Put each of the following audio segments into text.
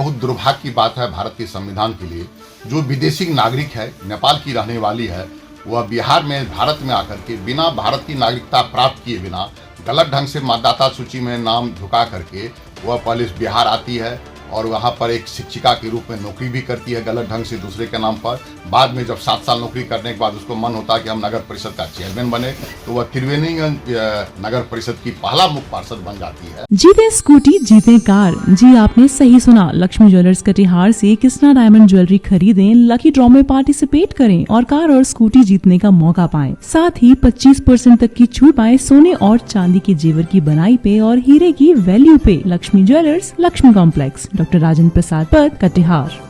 बहुत दुर्भाग्य की बात है भारत के संविधान के लिए, जो विदेशी नागरिक है, नेपाल की रहने वाली है, वह बिहार में भारत में आकर के बिना भारत की नागरिकता प्राप्त किए बिना गलत ढंग से मतदाता सूची में नाम झुका करके वह पहले बिहार आती है और वहाँ पर एक शिक्षिका के रूप में नौकरी भी करती है गलत ढंग से दूसरे के नाम पर। बाद में जब 7 साल नौकरी करने के बाद उसको मन होता है कि हम नगर परिषद का चेयरमैन बने, तो वह त्रिवेणीगंज नगर परिषद की पहला मुख्य पार्षद बन जाती है। जीते स्कूटी जीते कार। जी आपने सही सुना, लक्ष्मी ज्वेलर्स कटिहार से कृष्णा डायमंड ज्वेलरी खरीदें, लकी ड्रॉ में पार्टिसिपेट करें और कार और स्कूटी जीतने का मौका पाएं। साथ ही 25% तक की छूट पाएं सोने और चांदी के जेवर की बनाई पे और हीरे की वैल्यू पे। Lakshmi jewellers, Lakshmi complex, doctor Rajendra Prasad Path, Katihar.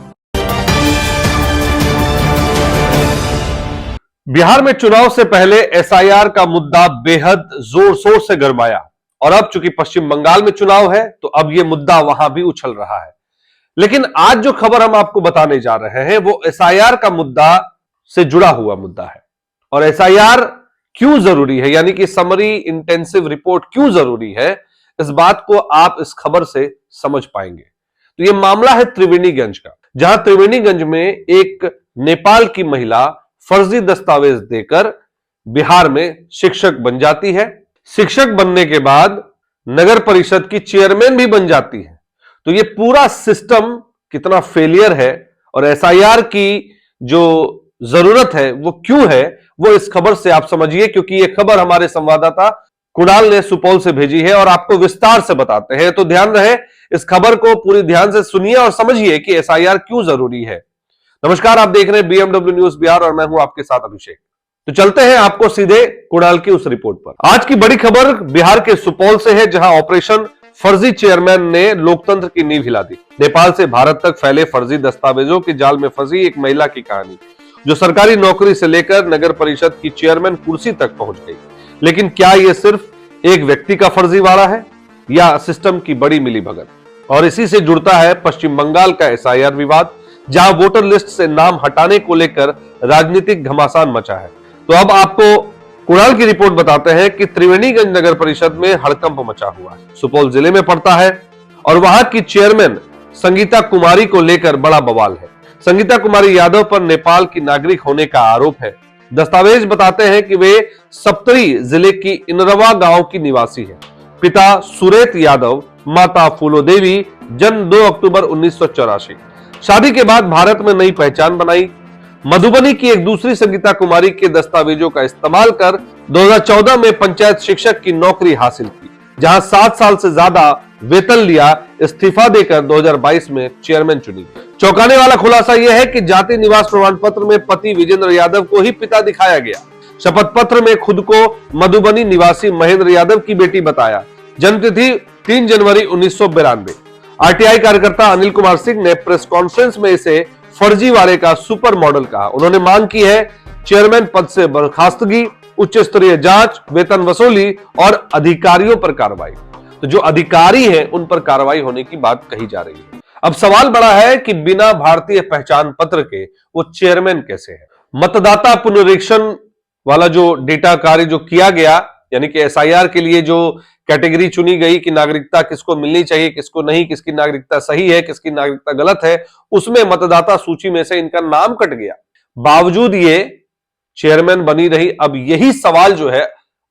Bihar में चुनाव से पहले एसआईआर का मुद्दा बेहद जोर शोर से गरमाया और अब चूंकि पश्चिम बंगाल में चुनाव है तो अब यह मुद्दा वहां भी उछल रहा है। लेकिन आज जो खबर हम आपको बताने जा रहे हैं वो एसआईआर का मुद्दा से जुड़ा हुआ मुद्दा है। और एसआईआर क्यों जरूरी है, यानी कि समरी इंटेंसिव रिपोर्ट क्यों जरूरी है, इस बात को आप इस खबर से समझ पाएंगे। तो यह मामला है त्रिवेणीगंज का, जहां त्रिवेणीगंज में एक नेपाल की महिला फर्जी दस्तावेज देकर बिहार में शिक्षक बन जाती है। शिक्षक बनने के बाद नगर परिषद की चेयरमैन भी बन जाती है। तो यह पूरा सिस्टम कितना फेलियर है और एसआईआर की जो जरूरत है वो क्यों है, वो इस खबर से आप समझिए, क्योंकि यह खबर हमारे संवाददाता कुणाल ने सुपौल से भेजी है और आपको विस्तार से बताते हैं। तो ध्यान रहे, इस खबर को पूरी ध्यान से सुनिए और समझिए कि एसआईआर क्यों जरूरी है। नमस्कार, आप देख रहे हैं बीएमडब्ल्यू न्यूज बिहार और मैं हूं आपके साथ अभिषेक। तो चलते हैं आपको सीधे कुणाल की उस रिपोर्ट पर। आज की बड़ी खबर बिहार के सुपौल से है, जहां ऑपरेशन फर्जी चेयरमैन ने लोकतंत्र की नींव हिला दी। नेपाल से भारत तक फैले फर्जी दस्तावेजों के जाल में फंसी एक महिला की कहानी, जो सरकारी नौकरी से लेकर नगर परिषद की चेयरमैन कुर्सी तक पहुंच गई। लेकिन क्या यह सिर्फ एक व्यक्ति का फर्जीवाड़ा है या सिस्टम की बड़ी मिलीभगत? और इसी से जुड़ता है पश्चिम बंगाल का एसआईआर विवाद, जहां वोटर लिस्ट से नाम हटाने को लेकर राजनीतिक घमासान मचा है। तो अब आपको कुणाल की रिपोर्ट बताते हैं कि त्रिवेणीगंज नगर परिषद में हड़कंप मचा हुआ है। सुपौल जिले में पड़ता है और वहां की चेयरमैन संगीता कुमारी को लेकर बड़ा बवाल है। संगीता कुमारी यादव पर नेपाल की नागरिक होने का आरोप है। दस्तावेज बताते हैं कि वे सप्तरी जिले की इनरवा गांव की निवासी है। पिता सुरेत यादव, माता फूलो देवी, जन्म 2 अक्टूबर 1984। शादी के बाद भारत में नई पहचान बनाई। मधुबनी की एक दूसरी संगीता कुमारी के दस्तावेजों का इस्तेमाल कर 2014 में पंचायत शिक्षक की नौकरी हासिल की, जहां 7 साल से ज्यादा वेतन लिया। इस्तीफा देकर 2022 में चेयरमैन चुनी। चौंकाने वाला खुलासा यह है कि जाति निवास प्रमाण पत्र में पति विजेंद्र यादव को ही पिता दिखाया गया। शपथ पत्र में खुद को मधुबनी निवासी महेंद्र यादव की बेटी बताया। जन्मतिथि 3 जनवरी 1992। आरटीआई कार्यकर्ता अनिल कुमार सिंह ने प्रेस कॉन्फ्रेंस में इसे फर्जीवाड़े का सुपर मॉडल कहा। उन्होंने मांग की है चेयरमैन पद से बर्खास्तगी, उच्च स्तरीय जांच, वेतन वसूली और अधिकारियों पर कार्रवाई। तो जो अधिकारी हैं उन पर कार्रवाई होने की बात कही जा रही है। अब सवाल बड़ा है कि बिना भारतीय पहचान पत्र के वो चेयरमैन कैसे है? मतदाता पुनरीक्षण वाला जो डेटा कार्य जो किया गया, यानी कि एसआईआर के लिए जो कैटेगरी चुनी गई कि नागरिकता किसको मिलनी चाहिए, किसको नहीं, किसकी नागरिकता सही है, किसकी नागरिकता गलत है, उसमें मतदाता सूची में से इनका नाम कट गया। बावजूद ये चेयरमैन बनी रही। अब यही सवाल जो है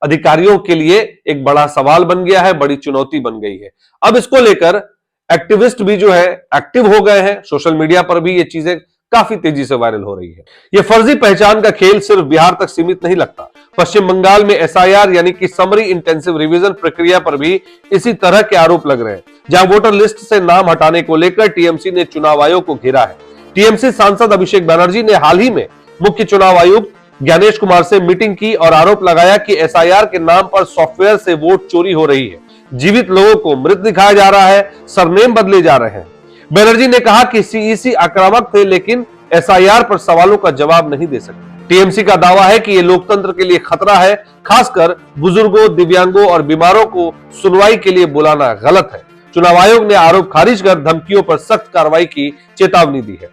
अधिकारियों के लिए एक बड़ा सवाल बन गया है, बड़ी चुनौती बन गई है। अब इसको लेकर एक्टिविस्ट भी जो है एक्टिव हो गए हैं। सोशल मीडिया पर भी ये चीजें काफी तेजी से वायरल हो रही है। यह फर्जी पहचान का खेल सिर्फ बिहार तक सीमित नहीं लगता। पश्चिम बंगाल में एसआईआर यानी कि समरी इंटेंसिव रिवीजन प्रक्रिया पर भी इसी तरह के आरोप लग रहे हैं, जहां वोटर लिस्ट से नाम हटाने को लेकर टीएमसी ने चुनाव आयोग को घेरा है। टीएमसी सांसद अभिषेक बनर्जी ने हाल ही में मुख्य चुनाव आयुक्त ज्ञानेश कुमार से मीटिंग की और आरोप लगाया कि एसआईआर के नाम पर सॉफ्टवेयर से वोट चोरी हो रही है, जीवित लोगों को मृत दिखाया जा रहा है, सरनेम बदले जा रहे हैं। बनर्जी ने कहा कि सीईसी आक्रामक थे लेकिन एसआईआर पर सवालों का जवाब नहीं दे सकते। टीएमसी का दावा है कि यह लोकतंत्र के लिए खतरा है, खासकर बुजुर्गों, दिव्यांगों और बीमारों को सुनवाई के लिए बुलाना गलत है। चुनाव आयोग ने आरोप खारिज कर धमकियों पर सख्त कार्रवाई की चेतावनी दी है।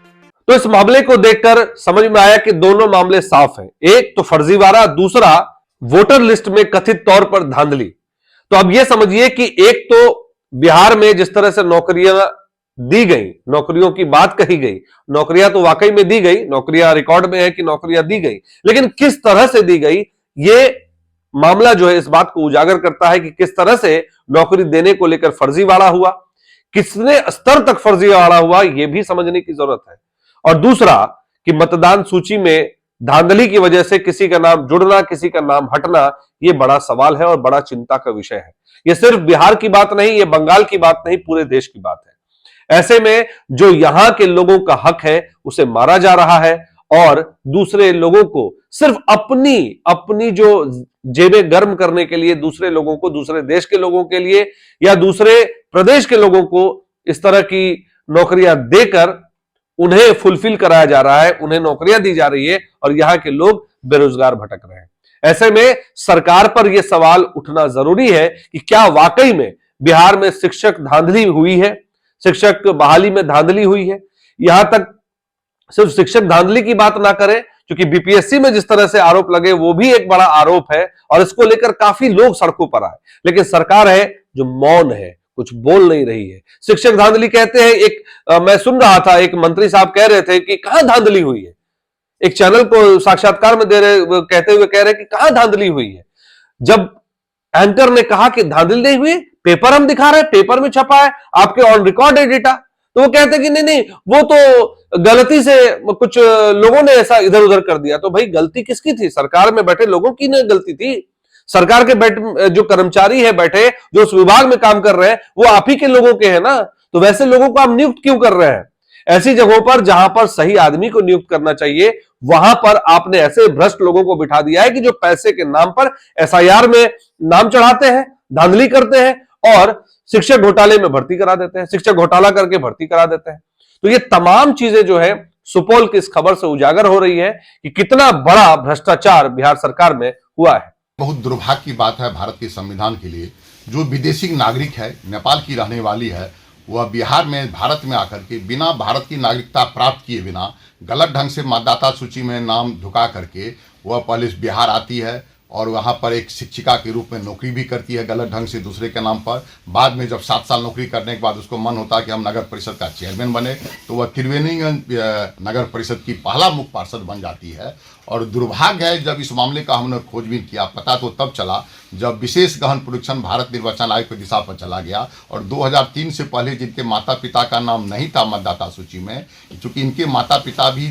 तो इस मामले को देखकर समझ में आया कि दोनों मामले साफ हैं। एक तो फर्जीवाड़ा, दूसरा वोटर लिस्ट में कथित तौर पर धांधली। तो अब यह समझिए कि एक तो बिहार में जिस तरह से नौकरियां दी गई, नौकरियों की बात कही गई, नौकरियां तो वाकई में दी गई, नौकरियां रिकॉर्ड में है कि नौकरियां दी गई, लेकिन किस तरह से दी गई, ये मामला जो है इस बात को उजागर करता है कि किस तरह से नौकरी देने को लेकर फर्जीवाड़ा हुआ, किसने स्तर तक फर्जीवाड़ा हुआ, यह भी समझने की जरूरत है। और दूसरा कि मतदान सूची में धांधली की वजह से किसी का नाम जुड़ना, किसी का नाम हटना, यह बड़ा सवाल है और बड़ा चिंता का विषय है। यह सिर्फ बिहार की बात नहीं, यह बंगाल की बात नहीं, पूरे देश की बात है। ऐसे में जो यहां के लोगों का हक है उसे मारा जा रहा है और दूसरे लोगों को सिर्फ अपनी अपनी जो जेबें गर्म करने के लिए दूसरे लोगों को, दूसरे देश के लोगों के लिए या दूसरे प्रदेश के लोगों को इस तरह की नौकरियां देकर उन्हें फुलफिल कराया जा रहा है, उन्हें नौकरियां दी जा रही है और यहां के लोग बेरोजगार भटक रहे हैं। ऐसे में सरकार पर यह सवाल उठना जरूरी है कि क्या वाकई में बिहार में शिक्षक धांधली हुई है, शिक्षक बहाली में धांधली हुई है। यहां तक सिर्फ शिक्षक धांधली की बात ना करें, क्योंकि बीपीएससी में जिस तरह से आरोप लगे वो भी एक बड़ा आरोप है और इसको लेकर काफी लोग सड़कों पर आए, लेकिन सरकार है जो मौन है, कुछ बोल नहीं रही है। शिक्षक धांधली कहते हैं, मैं सुन रहा था एक मंत्री साहब कह रहे थे कि कहां धांधली हुई है, एक चैनल को साक्षात्कार में दे रहे, कहते हुए कह रहे कि कहां धांधली हुई है। जब एंकर ने कहा कि धांधली नहीं हुई, पेपर हम दिखा रहे हैं, पेपर में छपा है, आपके ऑन रिकॉर्ड है डेटा, तो वो कहते कि नहीं नहीं वो तो गलती से कुछ लोगों ने ऐसा इधर उधर कर दिया। तो भाई गलती किसकी थी? सरकार में बैठे लोगों की नहीं गलती थी। सरकार के जो कर्मचारी है बैठे, जो उस विभाग में काम कर रहे हैं, वो आप ही के लोगों के हैं ना, तो वैसे लोगों को आप नियुक्त क्यों कर रहे हैं? ऐसी जगहों पर जहां पर सही आदमी को नियुक्त करना चाहिए, वहां पर आपने ऐसे भ्रष्ट लोगों को बिठा दिया है कि जो पैसे के नाम पर एसआईआर में नाम चढ़ाते हैं, धांधली करते हैं और शिक्षक घोटाले में भर्ती करा देते हैं, शिक्षक घोटाला करके भर्ती करा देते हैं। तो ये तमाम चीजें जो है सुपौल की इस खबर से उजागर हो रही है कि कितना बड़ा भ्रष्टाचार बिहार सरकार में हुआ है। बहुत दुर्भाग्य की बात है भारत के संविधान के लिए, जो विदेशी नागरिक है, नेपाल की रहने वाली है, वह बिहार में भारत में आकर के बिना भारत की नागरिकता प्राप्त किए बिना गलत ढंग से मतदाता सूची में नाम ढुका करके वह पहले बिहार आती है और वहाँ पर एक शिक्षिका के रूप में नौकरी भी करती है गलत ढंग से दूसरे के नाम पर। बाद में जब 7 साल नौकरी करने के बाद उसको मन होता है कि हम नगर परिषद का चेयरमैन बने, तो वह त्रिवेणीगंज नगर परिषद की पहला मुख्य पार्षद बन जाती है। और दुर्भाग्य है, जब इस मामले का हमने खोजबीन किया, पता तो तब चला जब विशेष गहन परीक्षण भारत निर्वाचन आयोग की दिशा पर चला गया और 2003 से पहले जिनके माता पिता का नाम नहीं था मतदाता सूची में, चूंकि इनके माता पिता भी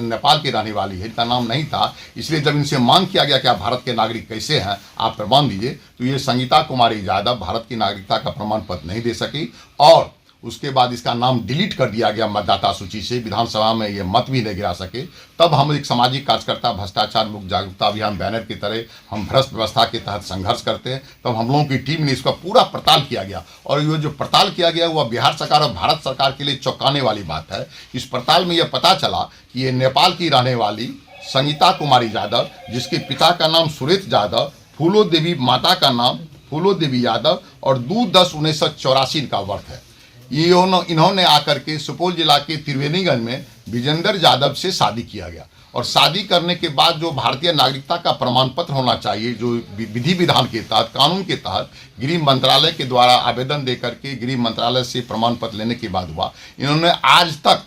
नेपाल के रहने वाली है, इनका नाम नहीं था, इसलिए जब इनसे मांग किया गया कि आप भारत के नागरिक कैसे हैं, आप प्रमाण दीजिए, तो ये संगीता कुमारी यादव भारत की नागरिकता का प्रमाण पत्र नहीं दे सकी और उसके बाद इसका नाम डिलीट कर दिया गया मतदाता सूची से, विधानसभा में ये मत भी नहीं गिरा सके। तब हम एक सामाजिक कार्यकर्ता भ्रष्टाचार मुक्त जागरूकता अभियान बैनर की तरह हम भ्रष्ट व्यवस्था के तहत संघर्ष करते हैं। तब हम लोगों की टीम ने इसका पूरा पड़ताल किया गया और ये जो पड़ताल किया गया वह बिहार सरकार और भारत सरकार के लिए चौंकाने वाली बात है। इस पड़ताल में यह पता चला कि ये नेपाल की रहने वाली संगीता कुमारी यादव, जिसके पिता का नाम सुरेश यादव, फूलो देवी माता का नाम फूलो देवी यादव और 2/10/1984 इनका वर्ष है। इन्होंने आकर के सुपौल जिला के त्रिवेणीगंज में विजेंद्र यादव से शादी किया गया और शादी करने के बाद जो भारतीय नागरिकता का प्रमाण पत्र होना चाहिए, जो विधि विधान के तहत, कानून के तहत गृह मंत्रालय के द्वारा आवेदन दे करके गृह मंत्रालय से प्रमाण पत्र लेने के बाद हुआ, इन्होंने आज तक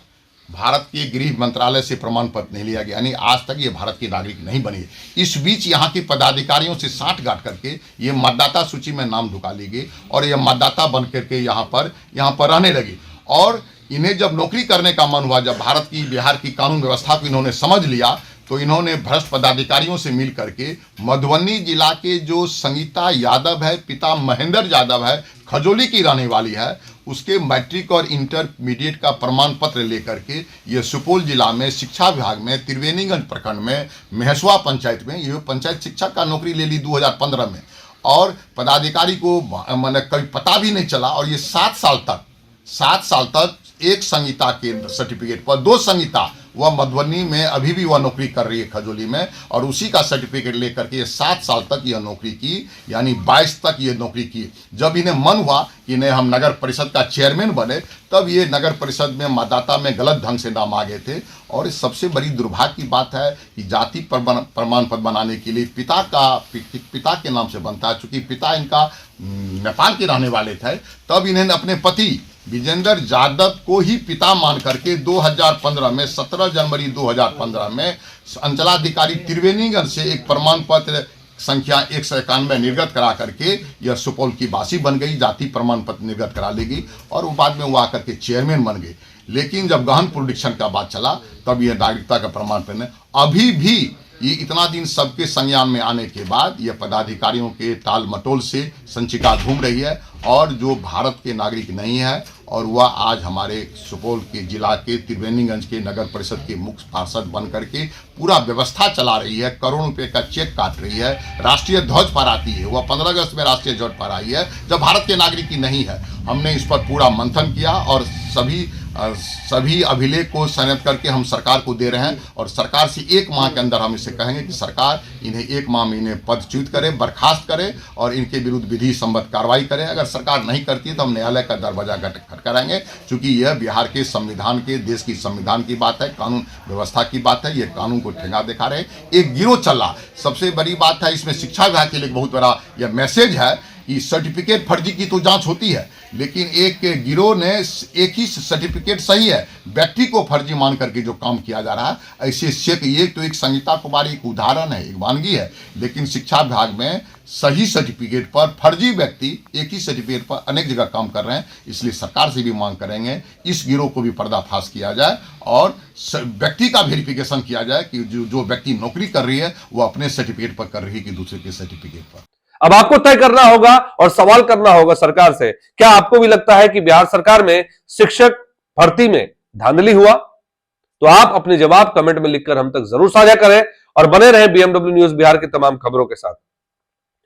भारत के गृह मंत्रालय से प्रमाण पत्र नहीं लिया गया, यानी आज तक ये भारत की नागरिक नहीं बनी। इस बीच यहाँ के पदाधिकारियों से साठगांठ करके ये मतदाता सूची में नाम ढुका ली गई और ये मतदाता बन करके यहाँ पर रहने लगी। और इन्हें जब नौकरी करने का मन हुआ, जब भारत की बिहार की कानून व्यवस्था को इन्होंने समझ लिया, तो इन्होंने भ्रष्ट पदाधिकारियों से मिल करके मधुबनी जिला के जो संगीता यादव है, पिता महेंद्र यादव है, खजोली की रहने वाली है, उसके मैट्रिक और इंटरमीडिएट का प्रमाण पत्र लेकर के ये सुपौल जिला में शिक्षा विभाग में त्रिवेणीगंज प्रखंड में मेहसवा पंचायत में ये पंचायत शिक्षक का नौकरी ले ली 2015 में। और पदाधिकारी को मैंने कभी पता भी नहीं चला और ये 7 साल तक एक संगीता के सर्टिफिकेट पर 2 संगीता, वह मधुबनी में अभी भी वह नौकरी कर रही है खजोली में, और उसी का सर्टिफिकेट लेकर के 7 साल तक यह नौकरी की, यानी 22 तक ये नौकरी की। जब इन्हें मन हुआ कि नहीं हम नगर परिषद का चेयरमैन बने, तब ये नगर परिषद में मतदाता में गलत ढंग से नाम आ गए थे। और सबसे बड़ी दुर्भाग्य की बात है कि जाति प्रमाण पत्र बनाने के लिए पिता के नाम से बनता है, चूँकि पिता इनका नेपाल के रहने वाले थे, तब इन्हें अपने पति विजेंद्र यादव को ही पिता मान करके 2015 में 17 जनवरी 2015 में अंचलाधिकारी त्रिवेणीगंज से एक प्रमाण पत्र संख्या 191 निर्गत करा करके यह सुपौल की वासी बन गई, जाति प्रमाण पत्र निर्गत करा ली गई और वो बाद में वो आकर के चेयरमैन बन गए। लेकिन जब गहन पुनरीक्षण का बात चला तब यह नागरिकता का प्रमाण पत्र अभी भी ये इतना दिन सबके संज्ञान में आने के बाद यह पदाधिकारियों के टाल मटोल से संचिका घूम रही है और जो भारत के नागरिक नहीं है और वह आज हमारे सुपौल के जिला के त्रिवेणीगंज के नगर परिषद के मुख्य पार्षद बन करके पूरा व्यवस्था चला रही है, करोड़ों रुपए का चेक काट रही है, राष्ट्रीय ध्वज फहराती है। वह 15 अगस्त में राष्ट्रीय ध्वज फहराई है जब भारत के नागरिक की नहीं है। हमने इस पर पूरा मंथन किया और सभी अभिलेख को संयत करके हम सरकार को दे रहे हैं और सरकार से 1 माह के अंदर हम इसे कहेंगे कि सरकार इन्हें 1 माह में इन्हें पदच्युत करे, बर्खास्त करे और इनके विरुद्ध विधि सम्मत कार्रवाई करे। अगर सरकार नहीं करती है तो हम न्यायालय का दरवाजा खटखटाएंगे, क्योंकि यह बिहार के संविधान के, देश की संविधान की बात है, कानून व्यवस्था की बात है। ये कानून को ठेंगा दिखा रहे हैं, एक गिरोह चल रहा। सबसे बड़ी बात है इसमें शिक्षा विभाग के लिए बहुत बड़ा यह मैसेज है कि सर्टिफिकेट फर्जी की तो जांच होती है, लेकिन एक गिरोह ने एक ही सर्टिफिकेट सही है, व्यक्ति को फर्जी मान करके जो काम किया जा रहा है ऐसे चेक, ये तो एक संगीता कुमारी एक उदाहरण है, एक वानगी है। लेकिन शिक्षा विभाग में सही सर्टिफिकेट पर फर्जी व्यक्ति एक ही सर्टिफिकेट पर अनेक जगह काम कर रहे हैं। इसलिए सरकार से भी मांग करेंगे इस गिरोह को भी पर्दाफाश किया जाए और व्यक्ति का वेरिफिकेशन किया जाए कि जो व्यक्ति नौकरी कर रही है वो अपने सर्टिफिकेट पर कर रही है कि दूसरे के सर्टिफिकेट पर। अब आपको तय करना होगा और सवाल करना होगा सरकार से, क्या आपको भी लगता है कि बिहार सरकार में शिक्षक भर्ती में धांधली हुआ? तो आप अपने जवाब कमेंट में लिखकर हम तक जरूर साझा करें और बने रहें बीएमडब्ल्यू न्यूज बिहार की तमाम खबरों के साथ।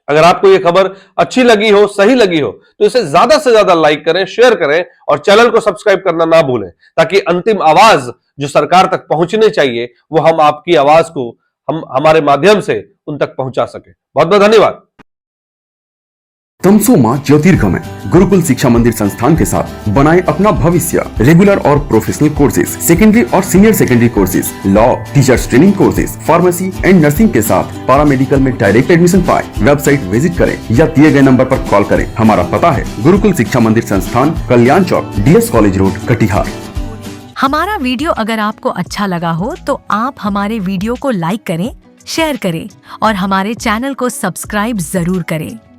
अगर आपको यह खबर अच्छी लगी हो, सही लगी हो, तो इसे ज्यादा से ज्यादा लाइक करें, शेयर करें और चैनल को सब्सक्राइब करना ना भूलें, ताकि अंतिम आवाज जो सरकार तक पहुंचनी चाहिए वो हम आपकी आवाज को हम हमारे माध्यम से उन तक पहुंचा सके। बहुत बहुत धन्यवाद। तमसोमा ज्योतिर्गमय गुरुकुल शिक्षा मंदिर संस्थान के साथ बनाए अपना भविष्य। रेगुलर और प्रोफेशनल कोर्सेज, सेकेंडरी और senior secondary courses, law, teachers training courses, pharmacy and nursing के साथ पैरामेडिकल में डायरेक्ट एडमिशन पाए। वेबसाइट विजिट करें या दिए गए नंबर पर कॉल करें। हमारा पता है गुरुकुल शिक्षा मंदिर संस्थान, कल्याण चौक, DS कॉलेज रोड, कटिहार। हमारा वीडियो अगर आपको अच्छा लगा हो तो आप हमारे वीडियो को लाइक करें, शेयर करें और हमारे चैनल को सब्सक्राइब जरूर करें।